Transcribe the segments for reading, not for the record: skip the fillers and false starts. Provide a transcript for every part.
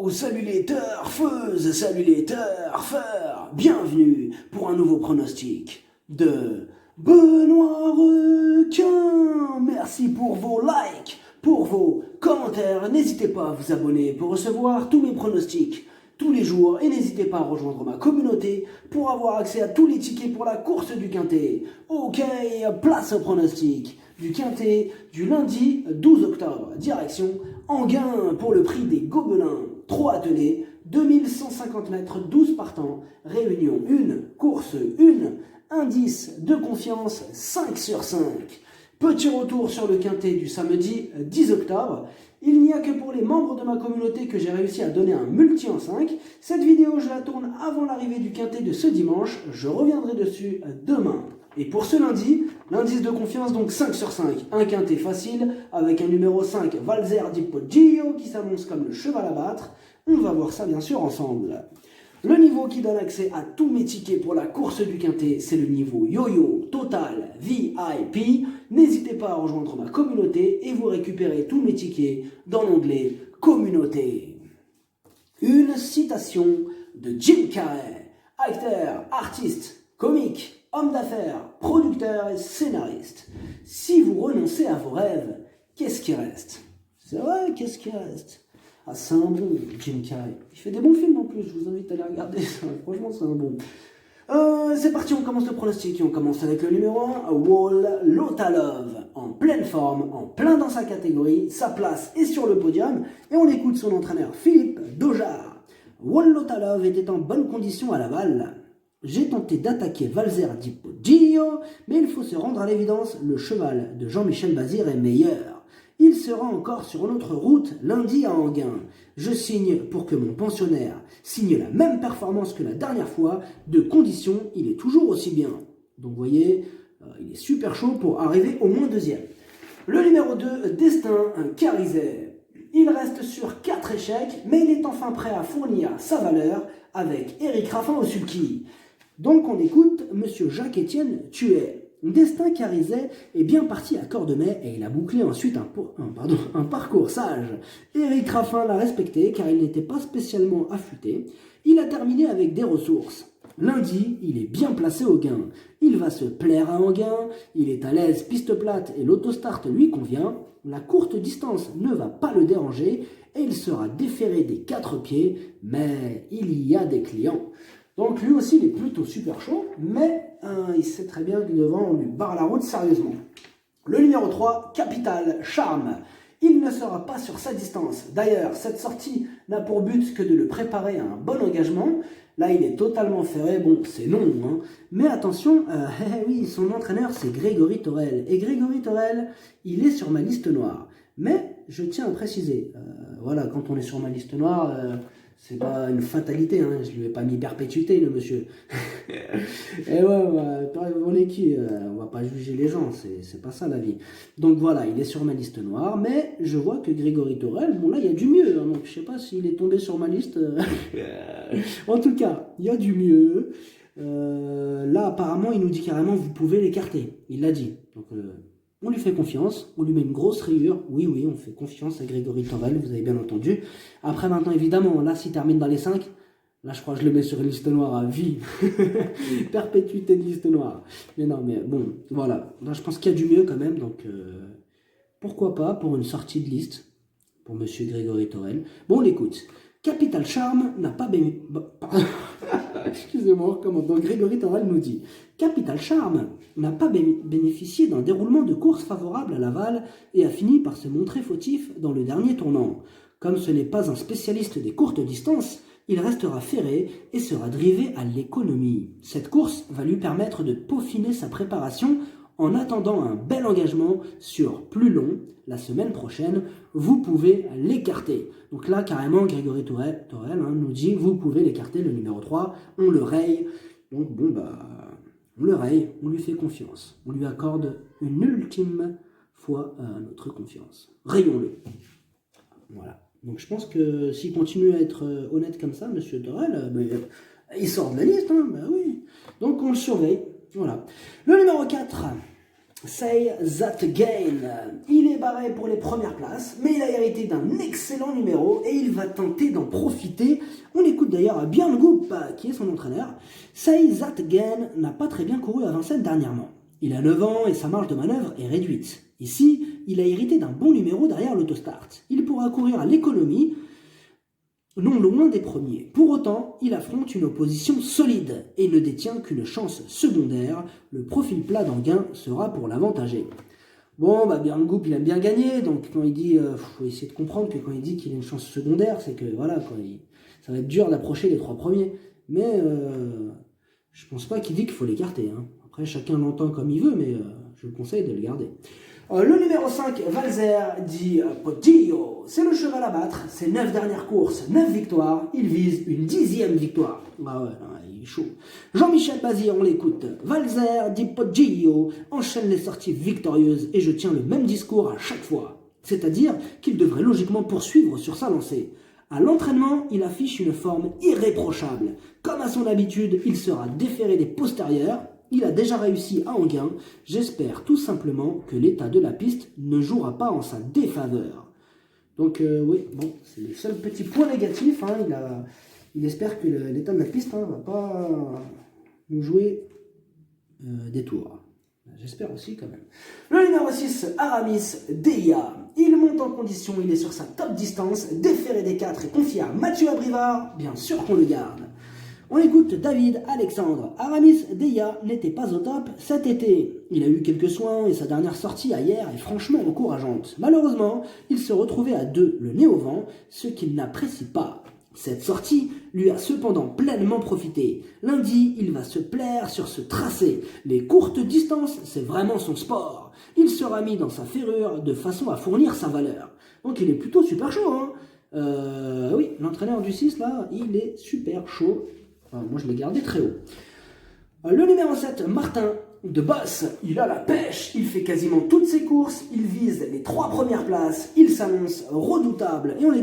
Salut les turfeuses, salut les turfeurs, bienvenue pour un nouveau pronostic de Benoît Requin. Merci pour vos likes, pour vos commentaires, n'hésitez pas à vous abonner pour recevoir tous mes pronostics tous les jours et n'hésitez pas à rejoindre ma communauté pour avoir accès à tous les tickets pour la course du Quintet. Ok, place au pronostic du Quintet du lundi 12 octobre. Direction Enghien pour le prix des Gobelins. 3 attelés, 2150 mètres, 12 partants. Réunion 1, course 1, indice de confiance 5 sur 5. Petit retour sur le Quintet du samedi 10 octobre. Il n'y a que pour les membres de ma communauté que j'ai réussi à donner un multi en 5. Cette vidéo, je la tourne avant l'arrivée du Quintet de ce dimanche. Je reviendrai dessus demain. Et pour ce lundi, l'indice de confiance, donc 5 sur 5. Un Quintet facile avec un numéro 5, Valzer di Poggio, qui s'annonce comme le cheval à battre. On va voir ça bien sûr ensemble. Le niveau qui donne accès à tous mes tickets pour la course du Quintet, c'est le niveau Yo-Yo Total VIP. N'hésitez pas à rejoindre ma communauté et vous récupérez tous mes tickets dans l'onglet Communauté. Une citation de Jim Carrey, acteur, artiste, comique, homme d'affaires, producteur et scénariste. Si vous renoncez à vos rêves, qu'est-ce qui reste? C'est vrai, qu'est-ce qui reste? Ah, c'est un bon, Jim Carrey. Il fait des bons films en plus, je vous invite à les regarder. Franchement, c'est un bon. C'est parti, on commence le pronostic. On commence avec le numéro 1, Wall Lotalov. En pleine forme, en plein dans sa catégorie. Sa place est sur le podium. Et on écoute son entraîneur Philippe Dojar. Wall Lotalov était en bonne condition à Laval. J'ai tenté d'attaquer Valzer di Poggio, mais il faut se rendre à l'évidence, le cheval de Jean-Michel Bazir est meilleur. Il sera encore sur notre route lundi à Enghien. Je signe pour que mon pensionnaire signe la même performance que la dernière fois. De condition, il est toujours aussi bien. Donc vous voyez, il est super chaud pour arriver au moins deuxième. Le numéro 2, Destin Carizet. Il reste sur 4 échecs, mais il est enfin prêt à fournir sa valeur avec Eric Raffin au sulky. Donc on écoute Monsieur Jacques-Étienne Thuet. Destin Carizet est bien parti à Cordemais et il a bouclé ensuite un parcours sage. Eric Raffin l'a respecté car il n'était pas spécialement affûté. Il a terminé avec des ressources. Lundi, il est bien placé au gain. Il va se plaire à Enghien, il est à l'aise piste plate et l'autostart lui convient. La courte distance ne va pas le déranger et il sera déféré des 4 pieds, mais il y a des clients. Donc lui aussi, il est plutôt super chaud, mais il sait très bien que devant, on lui barre la route sérieusement. Le numéro 3, Capital Charme. Il ne sera pas sur sa distance. D'ailleurs, cette sortie n'a pour but que de le préparer à un bon engagement. Là, il est totalement ferré. Bon, c'est non, hein. Mais attention, oui, son entraîneur, c'est Grégory Torel. Et Grégory Torel, il est sur ma liste noire. Mais je tiens à préciser, voilà, quand on est sur ma liste noire... c'est pas une fatalité, hein. Je lui ai pas mis perpétuité, le monsieur. Et on est qui? On va pas juger les gens, c'est pas ça la vie. Donc voilà, il est sur ma liste noire, mais je vois que Grégory Torel, bon là, il y a du mieux, hein, donc je sais pas s'il est tombé sur ma liste. En tout cas, il y a du mieux. Là, apparemment, il nous dit carrément, vous pouvez l'écarter. Il l'a dit. Donc, on lui fait confiance, on lui met une grosse rayure. Oui, on fait confiance à Grégory Torel, vous avez bien entendu. Après, maintenant, évidemment, là, s'il termine dans les 5, là, je crois que je le mets sur une liste noire à vie. Perpétuité de liste noire. Mais non, mais bon, voilà. Là, je pense qu'il y a du mieux quand même. Donc, pourquoi pas pour une sortie de liste pour monsieur Grégory Torel. Bon, on l'écoute. Capital Charme n'a pas excusez-moi, comment donc Grégory Torel nous dit Capital Charme n'a pas bénéficié d'un déroulement de course favorable à Laval et a fini par se montrer fautif dans le dernier tournant. Comme ce n'est pas un spécialiste des courtes distances, il restera ferré et sera drivé à l'économie. Cette course va lui permettre de peaufiner sa préparation en attendant un bel engagement sur plus long la semaine prochaine. Vous pouvez l'écarter. Donc là, carrément, Grégory Torel nous dit, vous pouvez l'écarter, le numéro 3, on le raye. Donc bon, on le raye, on lui fait confiance. On lui accorde une ultime fois notre confiance. Rayons-le. Voilà. Donc je pense que s'il continue à être honnête comme ça, monsieur Torel, il sort de la liste, hein, oui. Donc on le surveille. Voilà. Le numéro 4, Say That Again. Il est barré pour les premières places, mais il a hérité d'un excellent numéro et il va tenter d'en profiter. On écoute d'ailleurs Björn Goop, qui est son entraîneur. Say That Again n'a pas très bien couru à Vincennes dernièrement. Il a 9 ans et sa marge de manœuvre est réduite. Ici, il a hérité d'un bon numéro derrière l'autostart. Il pourra courir à l'économie, non loin des premiers. Pour autant, il affronte une opposition solide et ne détient qu'une chance secondaire. Le profil plat d'Anguin sera pour l'avantager. Bon, Björn Goop, il aime bien gagner, donc quand il dit, faut essayer de comprendre que quand il dit qu'il a une chance secondaire, c'est que voilà, ça va être dur d'approcher les 3 premiers. Mais je pense pas qu'il dit qu'il faut l'écarter. Hein. Après, chacun l'entend comme il veut, mais je le conseille de le garder. Le numéro 5, Valzer di Poggio, c'est le cheval à battre, c'est 9 dernières courses, 9 victoires, il vise une 10e victoire. Ah ouais, il est chaud. Jean-Michel Bazir, on l'écoute. Valzer di Poggio enchaîne les sorties victorieuses et je tiens le même discours à chaque fois. C'est-à-dire qu'il devrait logiquement poursuivre sur sa lancée. À l'entraînement, il affiche une forme irréprochable. Comme à son habitude, il sera déféré des postérieurs. Il a déjà réussi à Anguin. J'espère tout simplement que l'état de la piste ne jouera pas en sa défaveur. Donc oui, bon, c'est le seul petit point négatif. Hein. Il espère que l'état de la piste ne va pas nous jouer des tours. J'espère aussi quand même. Le numéro 6, Aramis Deia. Il monte en condition, il est sur sa top distance, déféré des 4 et confié à Mathieu Abrivard. Bien sûr qu'on le garde. On écoute David Alexandre. Aramis Deia n'était pas au top cet été. Il a eu quelques soins et sa dernière sortie à hier est franchement encourageante. Malheureusement, il se retrouvait à 2, le nez au vent, ce qu'il n'apprécie pas. Cette sortie lui a cependant pleinement profité. Lundi, il va se plaire sur ce tracé. Les courtes distances, c'est vraiment son sport. Il sera mis dans sa ferrure de façon à fournir sa valeur. Donc il est plutôt super chaud. Hein. Oui, l'entraîneur du 6, là, il est super chaud. Enfin, moi, je l'ai gardé très haut. Le numéro 7, Martin de Boss, il a la pêche, il fait quasiment toutes ses courses, il vise les 3 premières places, il s'annonce redoutable et on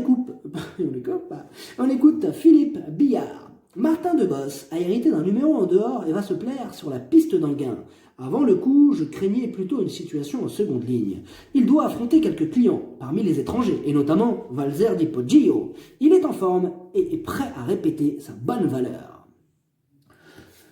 écoute Philippe Billard. Martin de Boss a hérité d'un numéro en dehors et va se plaire sur la piste d'Anguin. Avant le coup, je craignais plutôt une situation en seconde ligne. Il doit affronter quelques clients, parmi les étrangers, et notamment Valzer di Poggio. Il est en forme et est prêt à répéter sa bonne valeur.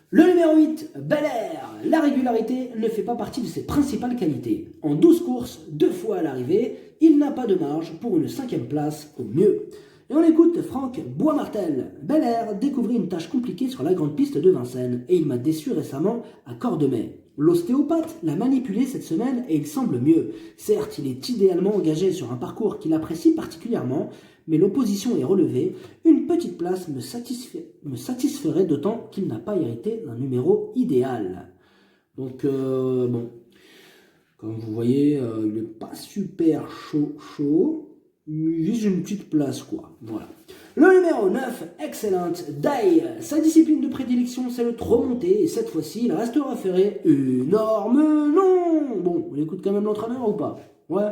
Le numéro 8, Bel Air. La régularité ne fait pas partie de ses principales qualités. En 12 courses, 2 fois à l'arrivée, il n'a pas de marge pour une 5e place au mieux. Et on écoute Franck Boismartel. Bel Air découvrit une tâche compliquée sur la grande piste de Vincennes et il m'a déçu récemment à Cordemais. L'ostéopathe l'a manipulé cette semaine et il semble mieux. Certes, il est idéalement engagé sur un parcours qu'il apprécie particulièrement, mais l'opposition est relevée. Une petite place me satisferait d'autant qu'il n'a pas hérité d'un numéro idéal. Donc, bon, comme vous voyez, il n'est pas super chaud. Il vise une petite place, quoi. Voilà. Le numéro 9, Excellent Day. Sa discipline de prédilection, c'est le trop monté. Et cette fois-ci, il restera ferré. Énorme non. Bon, on écoute quand même l'entraîneur ou pas? Ouais.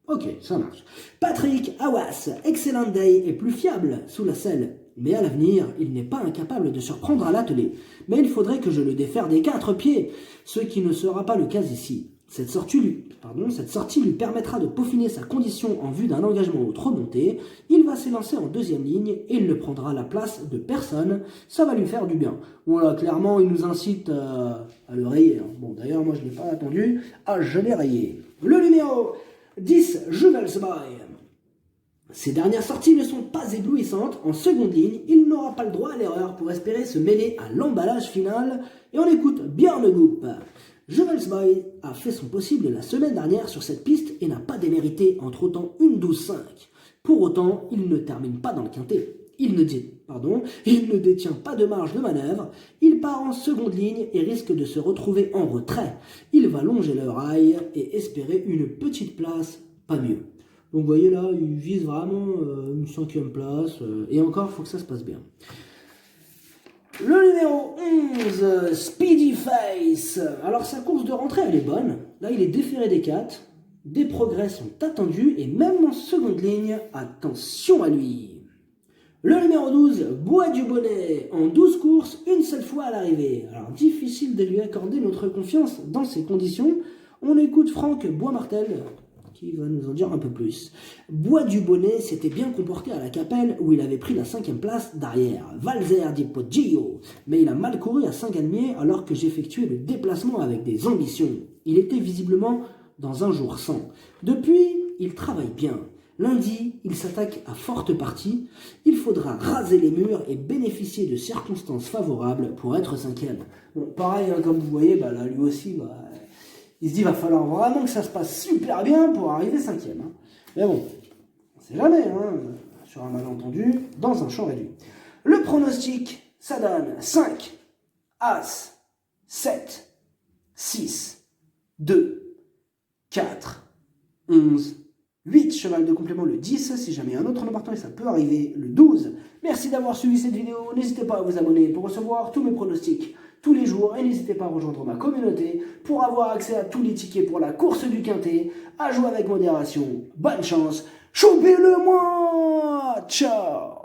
Ok, ça marche. Patrick Awas. Excellent Day est plus fiable sous la selle. Mais à l'avenir, il n'est pas incapable de surprendre à l'attelé. Mais il faudrait que je le défère des 4 pieds, ce qui ne sera pas le cas ici. Cette sortie lui permettra de peaufiner sa condition en vue d'un engagement au trop monté. Il va s'élancer en 2e ligne et il ne prendra la place de personne. Ça va lui faire du bien. Voilà, clairement, il nous incite à le rayer. Bon, d'ailleurs, moi, je ne l'ai pas attendu. Ah, je l'ai rayé. Le numéro 10, Juvelsboy. Ses dernières sorties ne sont pas éblouissantes. En seconde ligne, il n'aura pas le droit à l'erreur pour espérer se mêler à l'emballage final. Et on écoute Björn Goop. Juvelsboy a fait son possible la semaine dernière sur cette piste et n'a pas démérité entre autant une 12-5. Pour autant, il ne termine pas dans le quintet. Il ne détient pas de marge de manœuvre. Il part en seconde ligne et risque de se retrouver en retrait. Il va longer le rail et espérer une petite place, pas mieux. Donc vous voyez là, il vise vraiment une 5e place. Et encore, il faut que ça se passe bien. Le numéro 11, Speedy Face. Alors sa course de rentrée, elle est bonne. Là, il est déféré des 4. Des progrès sont attendus et même en seconde ligne, attention à lui. Le numéro 12, Bois du Bonnet. En 12 courses, une seule fois à l'arrivée. Alors difficile de lui accorder notre confiance dans ces conditions. On écoute Franck Boismartel, qui va nous en dire un peu plus. Bois du Bonnet s'était bien comporté à la Capelle, où il avait pris la 5e place derrière Valzer di Poggio, mais il a mal couru à Saint-Galmier alors que j'effectuais le déplacement avec des ambitions. Il était visiblement dans un jour sans. Depuis, il travaille bien. Lundi, il s'attaque à forte partie. Il faudra raser les murs et bénéficier de circonstances favorables pour être 5e. Bon, pareil, hein, comme vous voyez, là, lui aussi, il se dit va falloir vraiment que ça se passe super bien pour arriver 5e. Hein. Mais bon, on sait jamais, hein, sur un malentendu, dans un champ réduit. Le pronostic, ça donne 5, As, 7, 6, 2, 4, 11, 8, cheval de complément le 10, si jamais un autre non partant et ça peut arriver le 12. Merci d'avoir suivi cette vidéo, n'hésitez pas à vous abonner pour recevoir tous mes pronostics tous les jours et n'hésitez pas à rejoindre ma communauté pour avoir accès à tous les tickets pour la course du quintet, à jouer avec modération. Bonne chance, choupez-le moi, ciao.